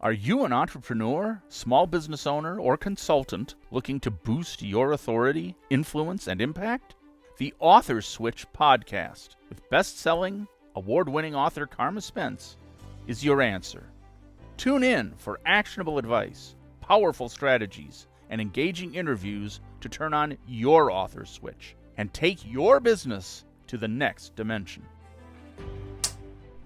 Are you an entrepreneur, small business owner, or consultant looking to boost your authority, influence, and impact? The Author Switch podcast with best-selling, award-winning author Carma Spence is your answer. Tune in for actionable advice, powerful strategies, and engaging interviews to turn on your author switch and take your business to the next dimension.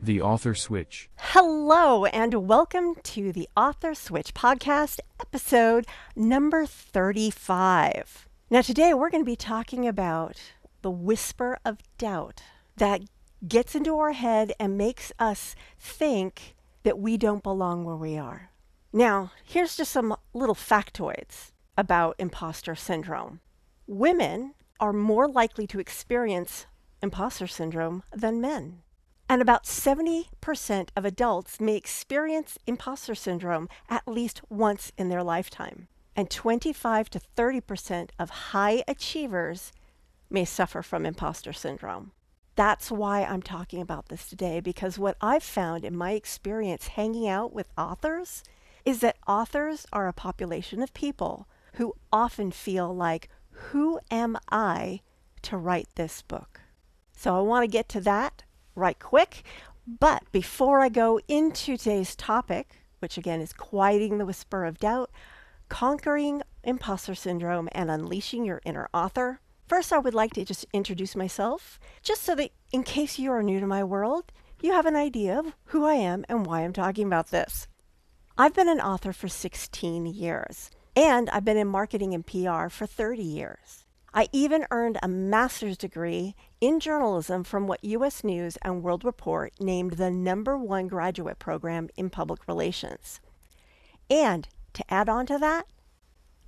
The Author Switch. Hello, and welcome to the Author Switch podcast, episode number 35. Now, today we're going to be talking about the whisper of doubt that gets into our head and makes us think that we don't belong where we are. Now, here's just some little factoids about imposter syndrome. Women are more likely to experience imposter syndrome than men. And about 70% of adults may experience imposter syndrome at least once in their lifetime. And 25 to 30% of high achievers may suffer from imposter syndrome. That's why I'm talking about this today, because what I've found in my experience hanging out with authors is that authors are a population of people who often feel like, who am I to write this book? So I want to get to that right quick. But before I go into today's topic, which again is quieting the whisper of doubt, conquering imposter syndrome, and unleashing your inner author, first I would like to just introduce myself, just so that in case you are new to my world, you have an idea of who I am and why I'm talking about this. I've been an author for 16 years, and I've been in marketing and PR for 30 years. I even earned a master's degree in journalism from what U.S. News and World Report named the #1 graduate program in public relations. And to add on to that,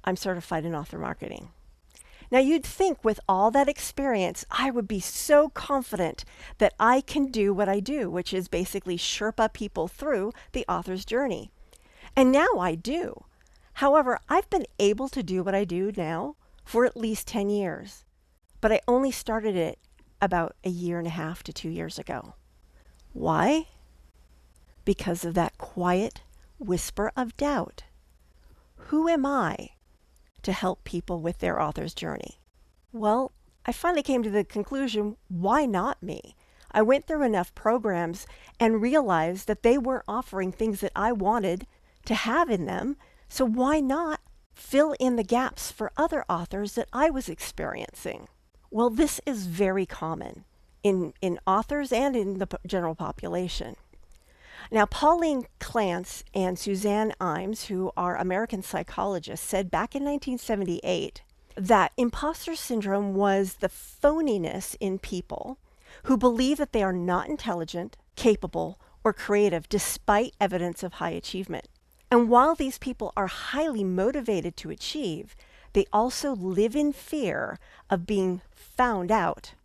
I'm certified in author marketing. Now, you'd think with all that experience, I would be so confident that I can do what I do, which is basically Sherpa people through the author's journey. And now I do. However, I've been able to do what I do now for at least 10 years, but I only started it about 1.5 to 2 years ago. Why? Because of that quiet whisper of doubt. Who am I to help people with their author's journey? Well, I finally came to the conclusion, why not me? I went through enough programs and realized that they weren't offering things that I wanted to have in them, so why not fill in the gaps for other authors that I was experiencing? Well, this is very common in authors and in the general population. Now, Pauline Clance and Suzanne Imes, who are American psychologists, said back in 1978 that imposter syndrome was the phoniness in people who believe that they are not intelligent, capable, or creative despite evidence of high achievement. And while these people are highly motivated to achieve, they also live in fear of being found out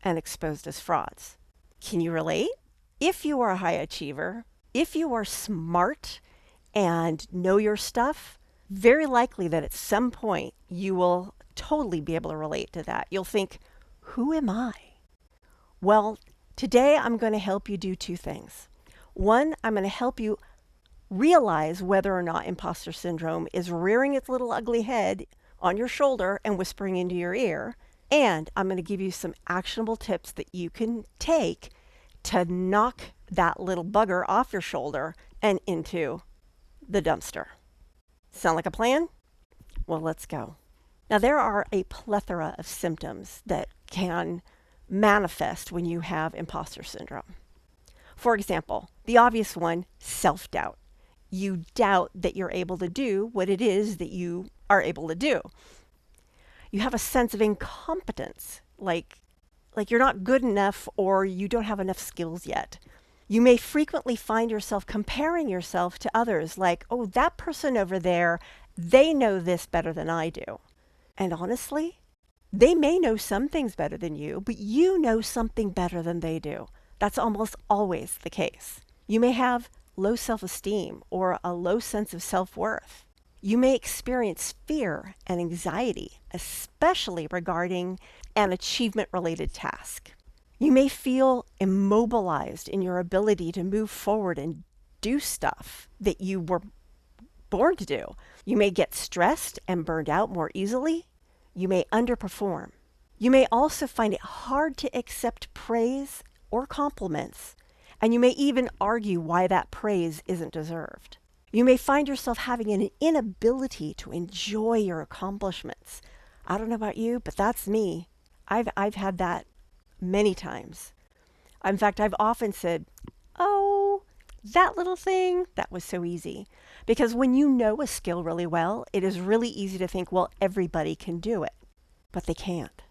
and exposed as frauds. Can you relate? If you are a high achiever, if you are smart and know your stuff, very likely that at some point you will totally be able to relate to that. You'll think, who am I? Well, today I'm going to help you do two things. One, I'm going to help you realize whether or not imposter syndrome is rearing its little ugly head on your shoulder and whispering into your ear. And I'm going to give you some actionable tips that you can take to knock that little bugger off your shoulder and into the dumpster. Sound like a plan? Well, let's go. Now, there are a plethora of symptoms that can manifest when you have imposter syndrome. For example, the obvious one, self-doubt. You doubt that you're able to do what it is that you are able to do. You have a sense of incompetence, like you're not good enough or you don't have enough skills yet. You may frequently find yourself comparing yourself to others, like, oh, that person over there, they know this better than I do. And honestly, they may know some things better than you, but you know something better than they do. That's almost always the case. You may have low self-esteem or a low sense of self-worth. You may experience fear and anxiety, especially regarding an achievement-related task. You may feel immobilized in your ability to move forward and do stuff that you were born to do. You may get stressed and burned out more easily. You may underperform. You may also find it hard to accept praise or compliments, and you may even argue why that praise isn't deserved. You may find yourself having an inability to enjoy your accomplishments. I don't know about you, but that's me. I've had that many times. In fact, I've often said, "Oh, that little thing, that was so easy." Because when you know a skill really well, it is really easy to think, well, everybody can do it, but they can't.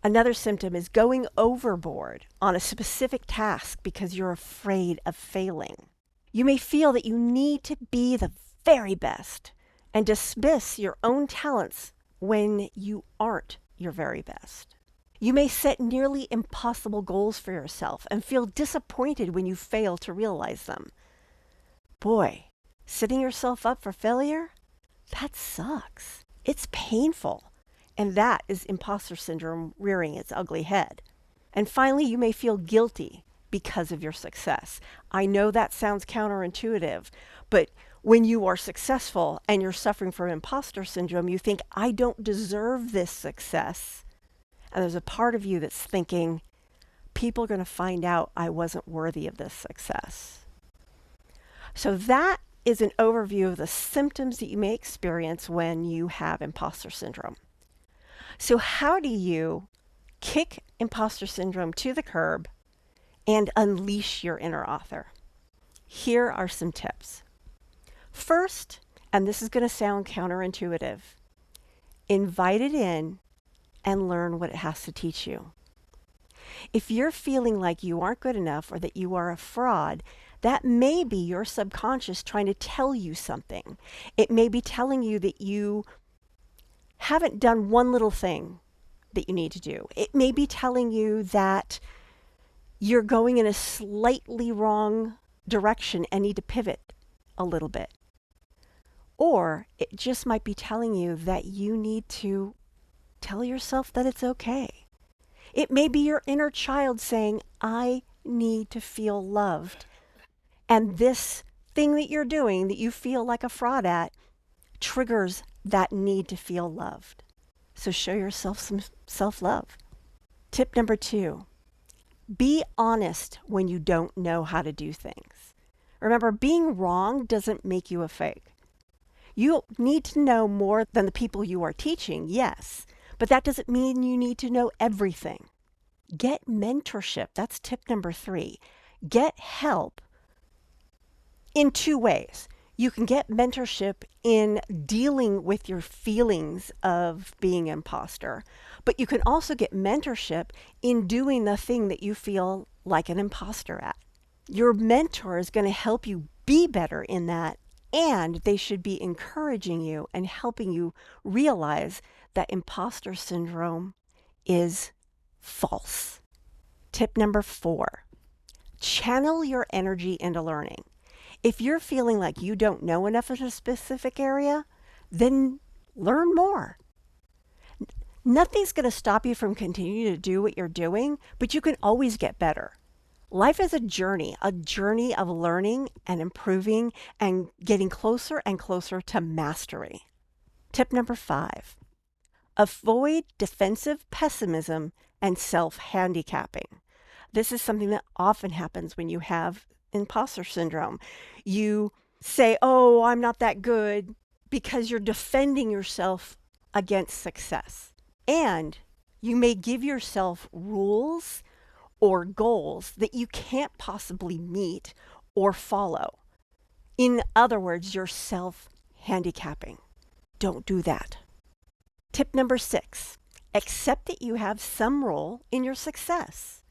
Another symptom is going overboard on a specific task because you're afraid of failing. You may feel that you need to be the very best and dismiss your own talents when you aren't your very best. You may set nearly impossible goals for yourself and feel disappointed when you fail to realize them. Boy, setting yourself up for failure? That sucks. It's painful. And that is imposter syndrome rearing its ugly head. And finally, you may feel guilty because of your success. I know that sounds counterintuitive, but when you are successful and you're suffering from imposter syndrome, you think, I don't deserve this success. And there's a part of you that's thinking, people are going to find out I wasn't worthy of this success. So that is an overview of the symptoms that you may experience when you have imposter syndrome. So how do you kick imposter syndrome to the curb and unleash your inner author? Here are some tips. First, and this is going to sound counterintuitive, invite it in and learn what it has to teach you. If you're feeling like you aren't good enough or that you are a fraud, that may be your subconscious trying to tell you something. It may be telling you that you haven't done one little thing that you need to do. It may be telling you that you're going in a slightly wrong direction and need to pivot a little bit. Or it just might be telling you that you need to tell yourself that it's okay. It may be your inner child saying, I need to feel loved. And this thing that you're doing that you feel like a fraud at triggers that need to feel loved. So show yourself some self-love. Tip number 2, be honest when you don't know how to do things. Remember, being wrong doesn't make you a fake. You need to know more than the people you are teaching, yes, but that doesn't mean you need to know everything. Get mentorship. That's tip number 3. Get help in 2 ways. You can get mentorship in dealing with your feelings of being an imposter, but you can also get mentorship in doing the thing that you feel like an imposter at. Your mentor is going to help you be better in that, and they should be encouraging you and helping you realize that imposter syndrome is false. Tip number 4, channel your energy into learning. If you're feeling like you don't know enough in a specific area, then learn more. Nothing's going to stop you from continuing to do what you're doing, but you can always get better. Life is a journey of learning and improving and getting closer and closer to mastery. Tip number 5, avoid defensive pessimism and self-handicapping. This is something that often happens when you have imposter syndrome. You say, oh, I'm not that good, because you're defending yourself against success. And you may give yourself rules or goals that you can't possibly meet or follow. In other words, you're self-handicapping. Don't do that. Tip number 6, accept that you have some role in your success.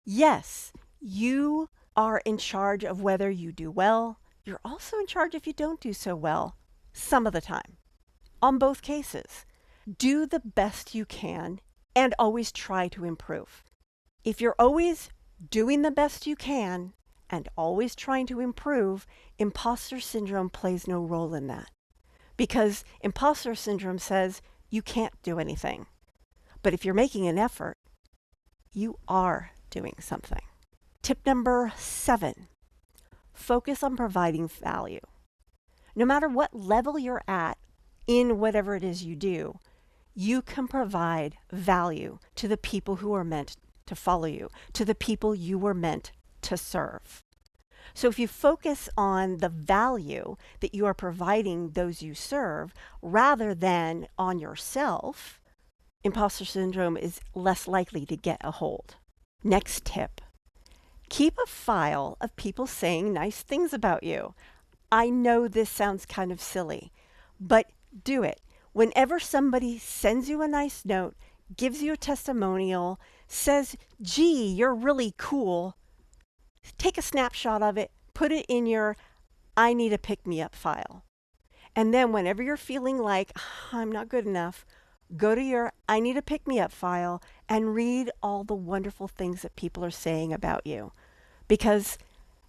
Yes, you are in charge of whether you do well. You're also in charge if you don't do so well, some of the time. On both cases, do the best you can and always try to improve. If you're always doing the best you can and always trying to improve, imposter syndrome plays no role in that. Because imposter syndrome says you can't do anything. But if you're making an effort, you are doing something. Tip number 7, focus on providing value. No matter what level you're at in whatever it is you do, you can provide value to the people who are meant to follow you, to the people you were meant to serve. So if you focus on the value that you are providing those you serve rather than on yourself, imposter syndrome is less likely to get a hold. Next tip, keep a file of people saying nice things about you. I know this sounds kind of silly, but do it. Whenever somebody sends you a nice note, gives you a testimonial, says, gee, you're really cool, take a snapshot of it, put it in your I need a pick-me-up file. And then whenever you're feeling like, I'm not good enough, go to your I need a pick-me-up file and read all the wonderful things that people are saying about you. Because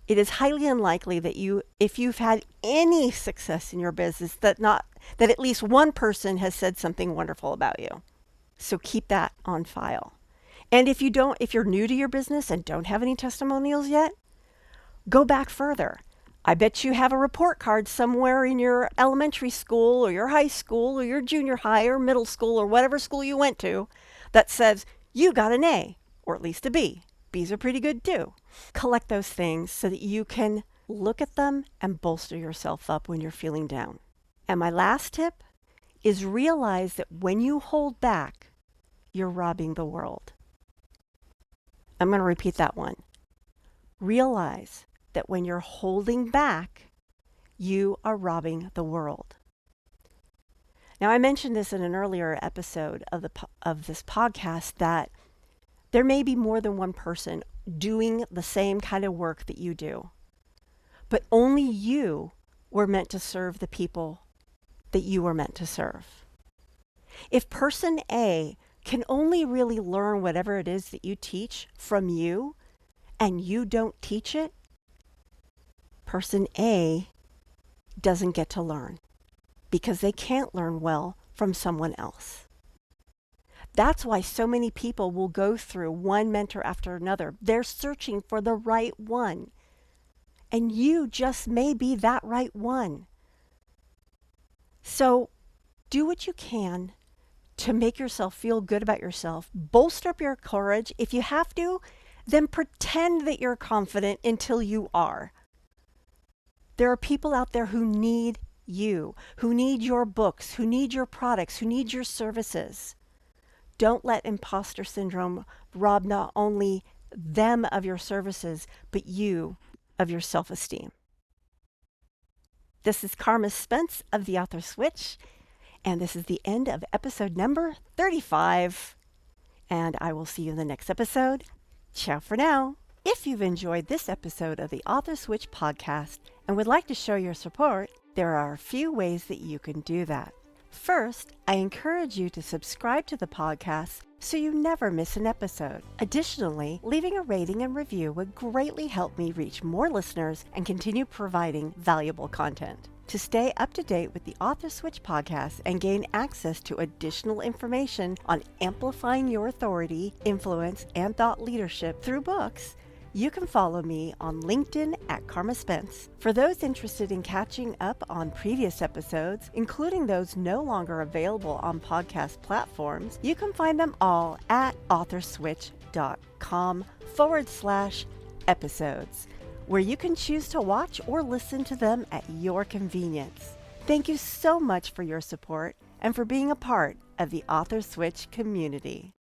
it is highly unlikely that if you've had any success in your business, that at least one person has said something wonderful about you. So keep that on file. And if you're new to your business and don't have any testimonials yet, go back further. I bet you have a report card somewhere in your elementary school or your high school or your junior high or middle school or whatever school you went to that says you got an A or at least a B. B's are pretty good too. Collect those things so that you can look at them and bolster yourself up when you're feeling down. And my last tip is realize that when you hold back, you're robbing the world. I'm going to repeat that one. Realize that when you're holding back, you are robbing the world. Now, I mentioned this in an earlier episode of this podcast that there may be more than one person doing the same kind of work that you do, but only you were meant to serve the people that you were meant to serve. If person A can only really learn whatever it is that you teach from you, and you don't teach it, person A doesn't get to learn because they can't learn well from someone else. That's why so many people will go through one mentor after another. They're searching for the right one. And you just may be that right one. So do what you can to make yourself feel good about yourself. Bolster up your courage. If you have to, then pretend that you're confident until you are. There are people out there who need you, who need your books, who need your products, who need your services. Don't let imposter syndrome rob not only them of your services, but you of your self-esteem. This is Carma Spence of The Author Switch, and this is the end of episode number 35. And I will see you in the next episode. Ciao for now. If you've enjoyed this episode of the Author Switch podcast and would like to show your support, there are a few ways that you can do that. First, I encourage you to subscribe to the podcast so you never miss an episode. Additionally, leaving a rating and review would greatly help me reach more listeners and continue providing valuable content. To stay up to date with the Author Switch podcast and gain access to additional information on amplifying your authority, influence, and thought leadership through books, you can follow me on LinkedIn at Carma Spence. For those interested in catching up on previous episodes, including those no longer available on podcast platforms, you can find them all at authorswitch.com/episodes, where you can choose to watch or listen to them at your convenience. Thank you so much for your support and for being a part of the Author Switch community.